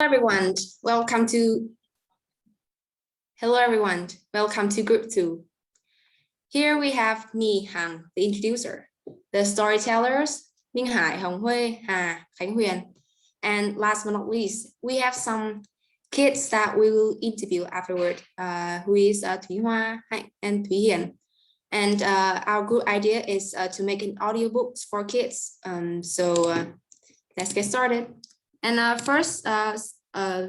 Everyone, welcome to Hello everyone, welcome to group 2. Here we have me, Han, the introducer, the storytellers, Minh Hải, Hồng Huê, Hà, Khánh Huyền, and last but not least, we have some kids that we will interview afterward, who is Thúy Hoa and Thúy Hiền. And our group idea is to make an audiobooks for kids. So let's get started. And first,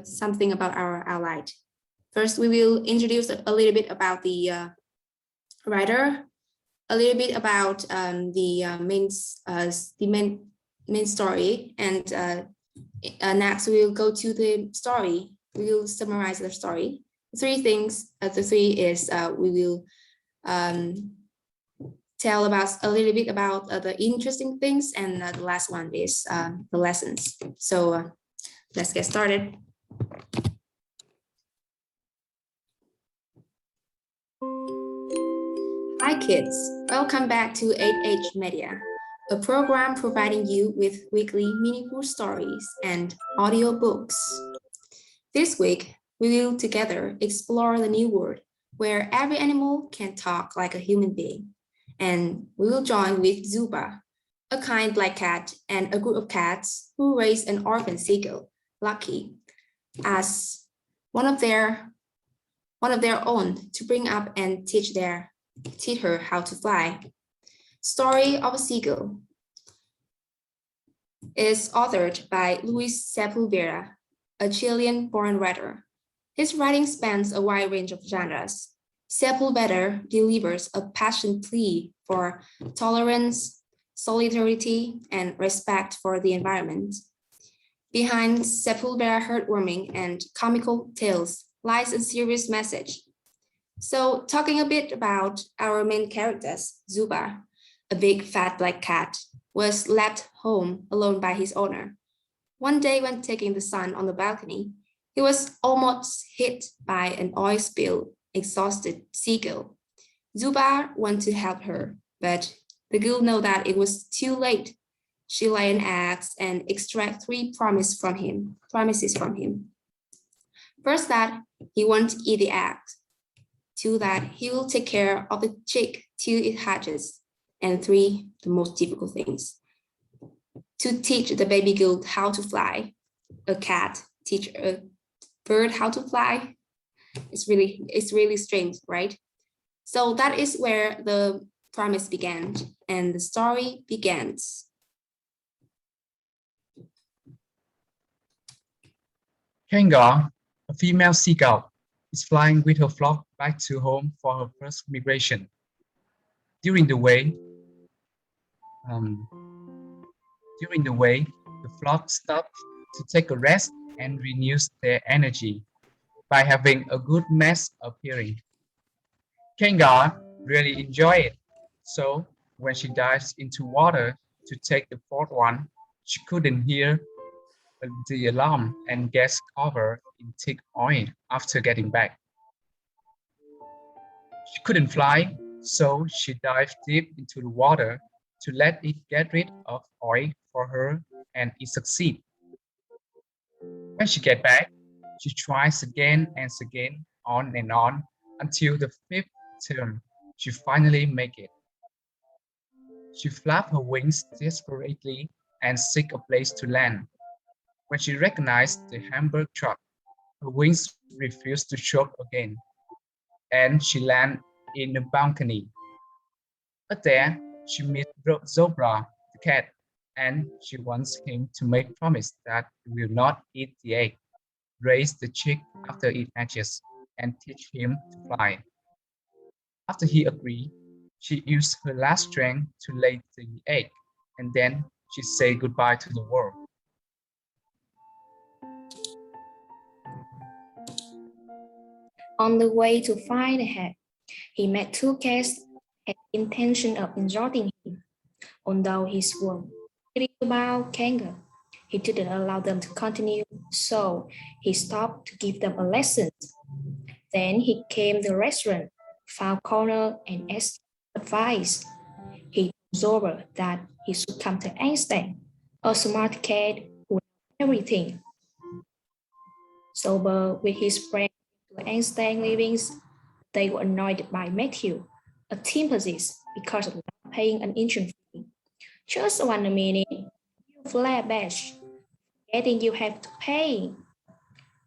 something about our outline. First, we will introduce a little bit about the writer, a little bit about the main story, and next we will go to the story. We will summarize the story. Three things. The three is we will tell about a little bit about the interesting things, and the last one is the lessons. So let's get started. Hi kids, welcome back to 8H Media, a program providing you with weekly meaningful stories and audiobooks. This week, we will together explore the new world where every animal can talk like a human being. And we will join with Zuba, a kind black cat, and a group of cats who raise an orphan seagull, Lucky, as one of their own to bring up and teach her how to fly. Story of a Seagull is authored by Luis Sepulveda, a Chilean-born writer. His writing spans a wide range of genres. Sepulveda delivers a passionate plea for tolerance, solidarity, and respect for the environment. Behind Sepulveda's heartwarming and comical tales lies a serious message. So talking a bit about our main characters, Zuba, a big fat black cat, was left home alone by his owner. One day when taking the sun on the balcony, he was almost hit by an oil spill, exhausted seagull. Zuba wanted to help her, but the girl knew that it was too late. She lay an axe and extract three promises from him. First, that he won't eat the egg. Two, that he will take care of the chick till it hatches. And three, the most difficult things, to teach the baby girl how to fly. A cat teach a bird how to fly. It's really strange, right? So that is where the promise began and the story begins. Hangar, a female seagull, is flying with her flock back to home for her first migration. During the way, the flock stops to take a rest and renews their energy by having a good mess appearing. Hangar really enjoys it, so when she dives into water to take the fourth one, she couldn't hear the alarm and gets covered in thick oil after getting back. She couldn't fly, so she dived deep into the water to let it get rid of oil for her, and it succeeds. When she gets back, she tries again and again, on and on, until the fifth term, she finally makes it. She flaps her wings desperately and seeks a place to land. When she recognized the Hamburg truck, her wings refused to choke again, and she landed in the balcony. But there, she meets Zobra, the cat, and she wants him to make promise that he will not eat the egg, raise the chick after it hatches, and teach him to fly. After he agreed, she used her last strength to lay the egg, and then she said goodbye to the world. On the way to find the head, he met two cats had the intention of insulting him. Although he swore about Hangar, he didn't allow them to continue, so he stopped to give them a lesson. Then he came to the restaurant, found Connor, and asked advice. He told Zora that he should come to Einstein, a smart cat who knows everything. Sober with his friend Einstein livings, they were annoyed by Matthew, a timpanzee, because of not paying an entrance fee. Just 1 minute, you flat bash, getting you have to pay.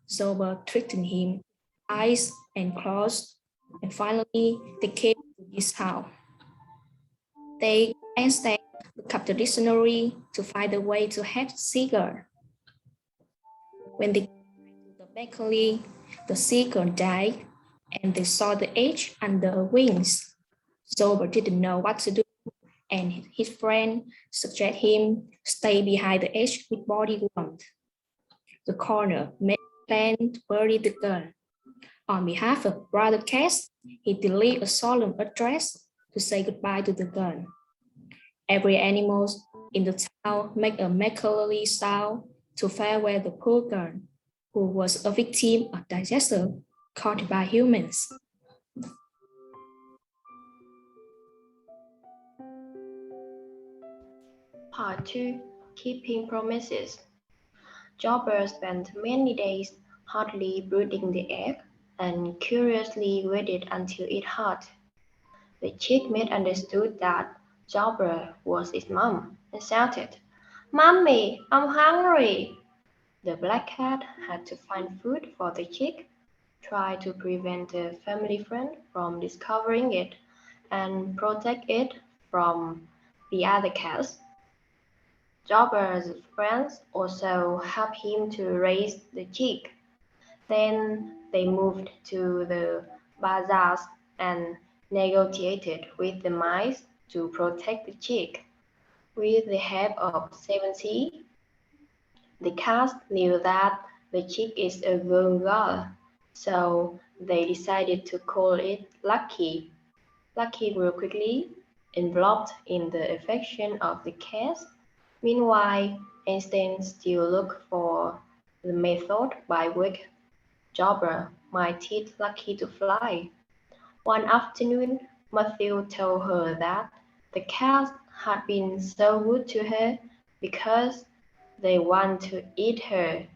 Sober threatened him, eyes and claws, and finally they came to his house. They Einstein looked up the dictionary to find a way to have Seagul. When they came to the bakery, the Seagul died, and they saw the edge under her wings. Sober didn't know what to do, and his friend suggested him stay behind the edge with body warmth. The coroner made a plan to bury the gun. On behalf of Brother Cass, he delivered a solemn address to say goodbye to the gun. Every animal in the town made a melancholy sound to farewell the poor gun, who was a victim of disaster caused by humans. Part 2. Keeping Promises. Jobber spent many days hardly brooding the egg and curiously waited until it hatched. The chick maid understood that Jobber was its mom and shouted, "Mommy, I'm hungry!" The black cat had to find food for the chick, try to prevent the family friend from discovering it, and protect it from the other cats. Jobber's friends also helped him to raise the chick. Then they moved to the bazaars and negotiated with the mice to protect the chick. With the help of 70, the cats knew that the chick is a girl, so they decided to call it Lucky. Lucky grew quickly, enveloped in the affection of the cats. Meanwhile, Einstein still looked for the method by which Jobber might teach Lucky to fly. One afternoon, Matthew told her that the cats had been so good to her because they want to eat her.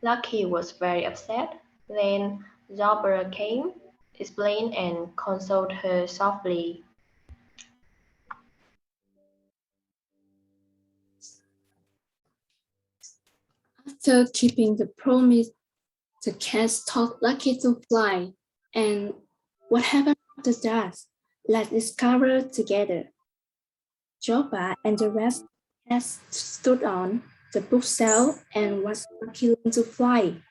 Lucky was very upset. Then Jobber came, explained and consoled her softly. After keeping the promise, the cats taught Lucky to fly. And what happened after that? Let's discover together. Joba and the rest of the cats stood on the bookshelf and watched Lucky learn to fly.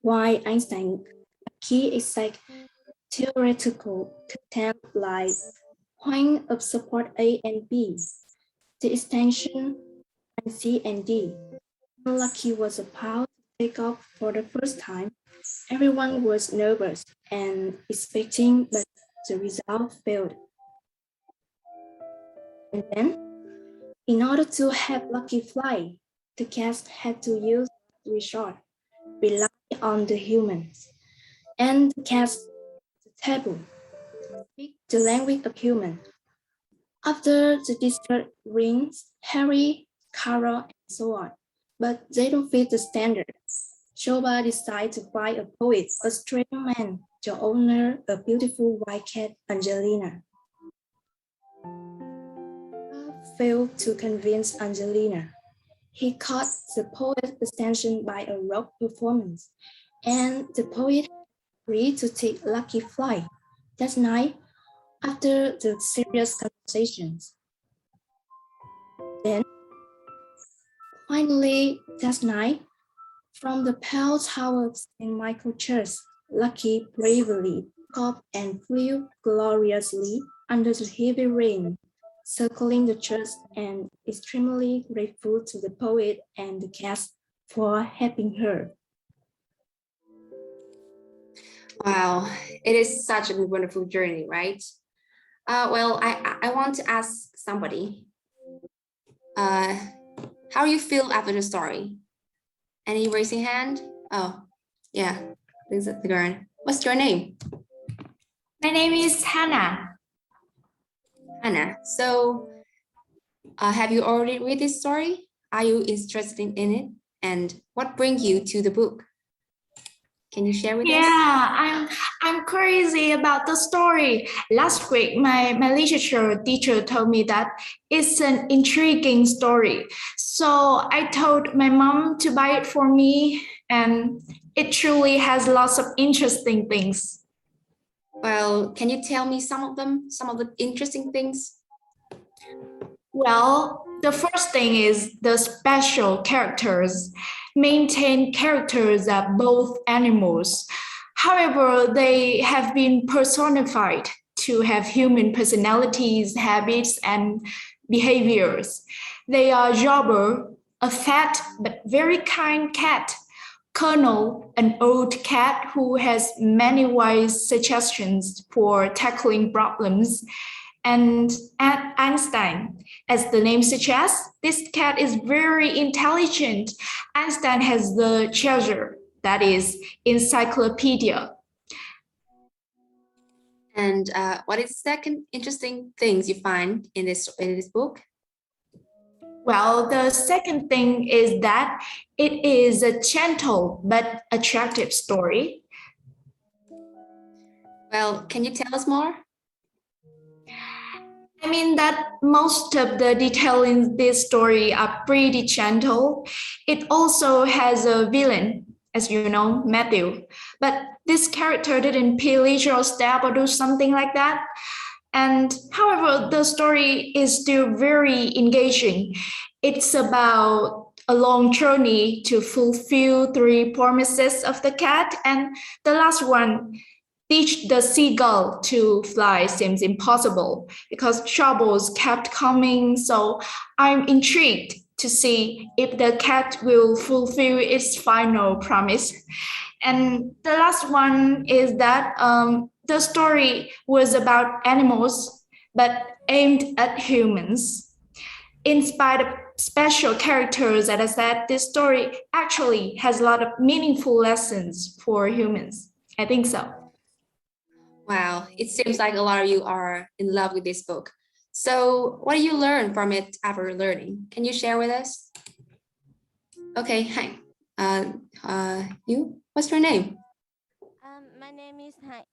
Why Einstein key exact theoretical content like point of support A and B, the extension and C and D. When Lucky was about to take off for the first time, everyone was nervous and expecting, but the result failed. And then, in order to have Lucky fly, the cats had to use resort, rely on the humans, and the cats the table, speak the language of humans. After the district rings, Harry, Carol, and so on, but they don't fit the standard. Shoba decides to find a poet, a strange man, the owner of beautiful white cat, Angelina. Failed to convince Angelina. He caught the poet's attention by a rock performance, and the poet agreed to take Lucky fly. That night, after the serious conversations. Then, finally, that night, from the pale tower of St. Michael Church, Lucky bravely took off and flew gloriously under the heavy rain, circling the church and extremely grateful to the poet and the cats for helping her. Wow, it is such a wonderful journey, right? I want to ask somebody, how you feel after the story? Any raising hand? Oh, yeah, this is the girl. What's your name? My name is Hannah. Anna. So, have you already read this story? Are you interested in it? And what brings you to the book? Can you share with us? Yeah, I'm crazy about the story. Last week, my literature teacher told me that it's an intriguing story. So I told my mom to buy it for me, and it truly has lots of interesting things. Well, can you tell me some of them, some of the interesting things? Well, the first thing is the special characters. Maintained characters are both animals. However, they have been personified to have human personalities, habits, and behaviors. They are Jobber, a fat but very kind cat. Colonel, an old cat who has many wise suggestions for tackling problems, and Einstein. As the name suggests, this cat is very intelligent. Einstein has the treasure, that is, encyclopedia. And what is the second interesting things you find in this book? Well, the second thing is that it is a gentle but attractive story. Well, can you tell us more? I mean that most of the detail in this story are pretty gentle. It also has a villain, as you know, Matthew. But this character didn't pillage or stab or do something like that. And however, the story is still very engaging. It's about a long journey to fulfill three promises of the cat, and the last one, teach the seagull to fly, seems impossible because troubles kept coming. So I'm intrigued to see if the cat will fulfill its final promise. And the last one is that the story was about animals, but aimed at humans. In spite of special characters, as I said, this story actually has a lot of meaningful lessons for humans. I think so. Wow, it seems like a lot of you are in love with this book. So what do you learn from it after learning? Can you share with us? Okay, hi. You, what's your name? My name is Hai.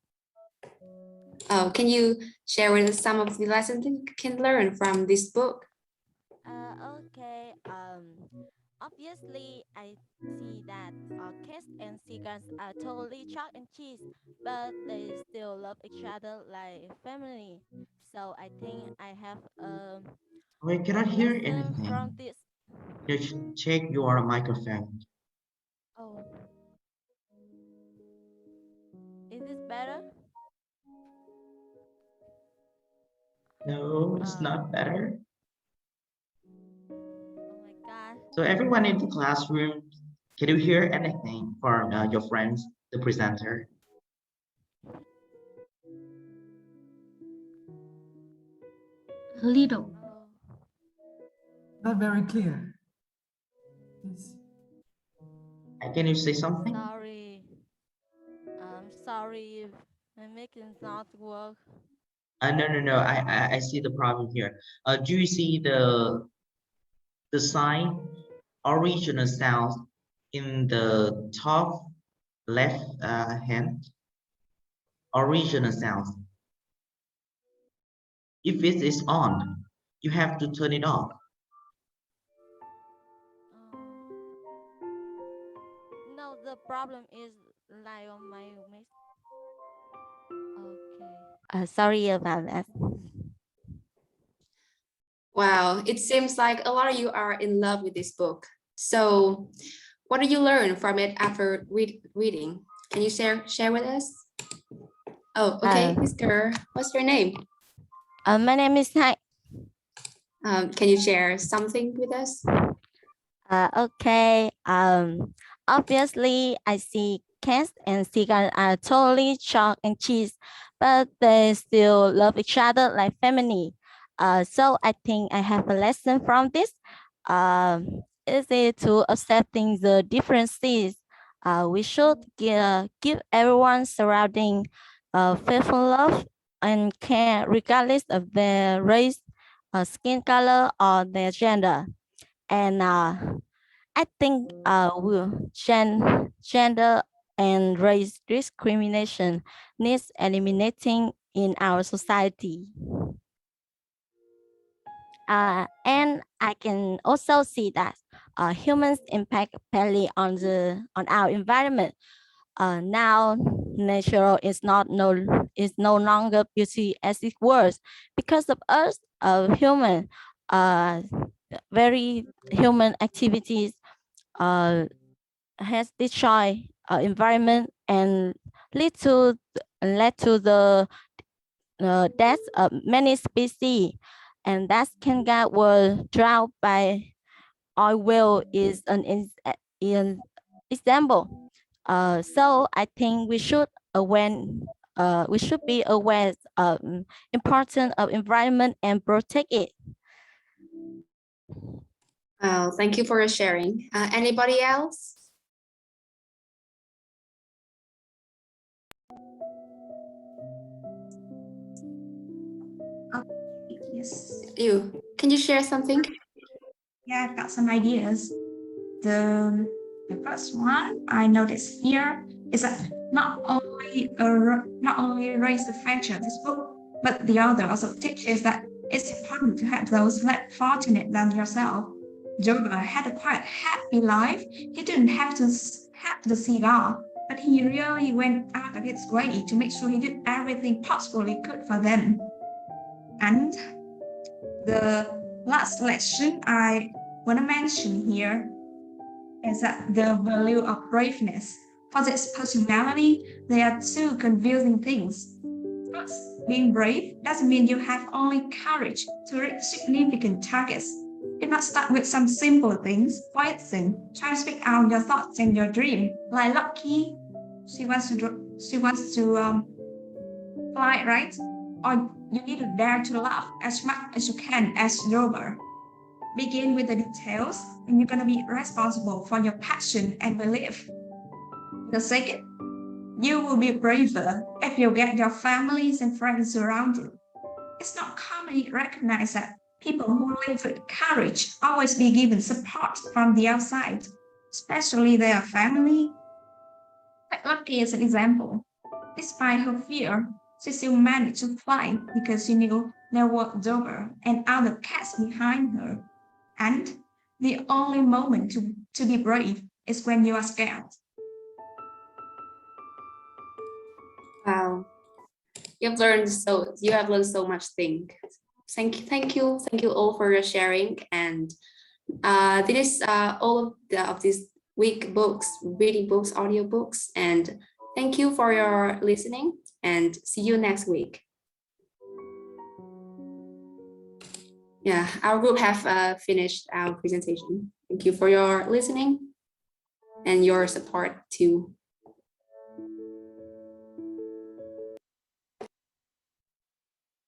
Oh, can you share with us some of the lessons that you can learn from this book? Okay. Obviously, I see that cats and seagulls are totally chalk and cheese, but they still love each other like family. So I think I have We a cannot hear lesson from anything. this. Just check your microphone. Oh, is this better? No, it's Uh, not better. oh my God. So everyone in the classroom, can you hear anything from your friends, the presenter? Little. Oh, Not very clear. Yes. Can you say something? sorry. I'm sorry if my mic is not work. No, no, no. I see the problem here. Do you see the sign original sound in the top left hand? Original sound. If it is on, you have to turn it off. No, the problem is like on my mic. Okay. Sorry about that. Wow, it seems like a lot of you are in love with this book. So what do you learn from it after reading? Can you share with us? Oh, okay, Mr. What's your name? My name is Hai. Can you share something with us? Okay. Obviously, I see cats and seagulls are totally chalk and cheese, but they still love each other like family. So I think I have a lesson from this. Is it to accepting the differences? We should give everyone surrounding faithful love and care regardless of their race, skin color, or their gender. And I think gender and race discrimination needs eliminating in our society. And I can also see that humans impact badly on our environment. Now, natural is no longer beauty as it was because of us, human, very human activities has destroyed environment and led to the death of many species, and that Kanga was drowned by oil well is an example. So I think we should be aware of importance of environment and protect it. Well, thank you for your sharing. Anybody else? Yes. Can you share something? Yeah, I've got some ideas. The first one I noticed here is that not only raise the factor of this book, but the author also teaches that it's important to have those less fortunate than yourself. Joba had a quite happy life. He didn't have to have the cigar, but he really went out of his way to make sure he did everything possible he could for them. And the last lesson I want to mention here is that the value of braveness. For this personality, there are two confusing things. First, being brave doesn't mean you have only courage to reach significant targets. It must start with some simple things. For instance, try to speak out your thoughts and your dream. Like Lucky, she wants to fly, right? Or you need to dare to laugh as much as you can as Rover. Begin with the details, and you're going to be responsible for your passion and belief. The second, you will be braver if you get your families and friends around you. It's not commonly recognized that people who live with courage always be given support from the outside, especially their family. Like Lucky is an example. Despite her fear, she still managed to fly because she knew there were Dover and other cats behind her. And the only moment to be brave is when you are scared. Wow, you have learned so much thing. Thank you all for your sharing. And this is all of these week books, reading books, audio books, and thank you for your listening. And see you next week. Yeah, our group have finished our presentation. Thank you for your listening and your support too.